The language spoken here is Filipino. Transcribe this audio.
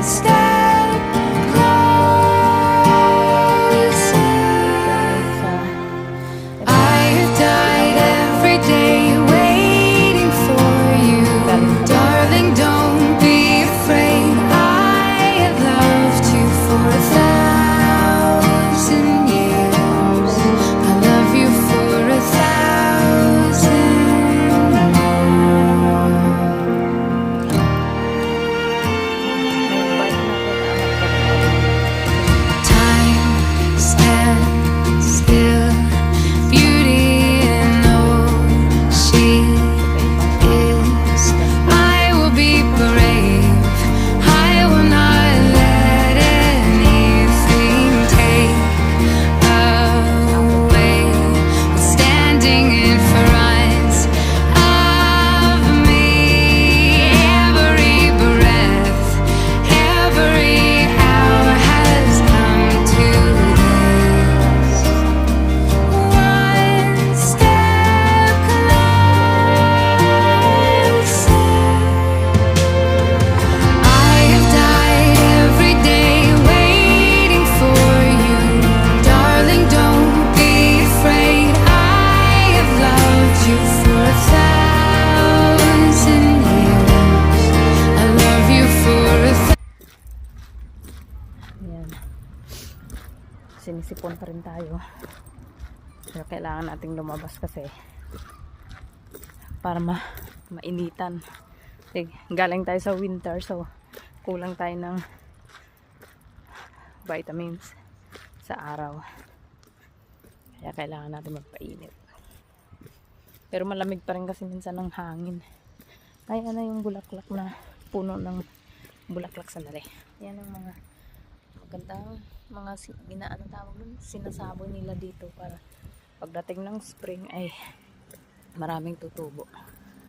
step closer. I have died every day waiting for you. Darling, don't be afraid. I have loved you for 1,000 years. I love you for 1,000 more. Time stands still. Beauty in all she is. I will be brave. I will not let anything take away what's standing in front of me. Every breath, every hour has come to this. One step closer. I have died every day waiting for you. Darling, don't be afraid. I have loved you for 1,000 years. I love you for 1,000. Ayan. Sinisipon pa rin tayo. Pero kailangan nating lumabas kasi para mainitan. Galing tayo sa winter, so kulang tayo ng vitamins sa araw. Kaya kailangan natin magpainit. Pero malamig pa rin kasi minsan ng hangin. Ay, ano yung bulaklak na puno ng bulaklak sandali. Yan ang mga magandang mga ano tawag nun, sinasabon nila dito para pagdating ng spring ay maraming tutubo.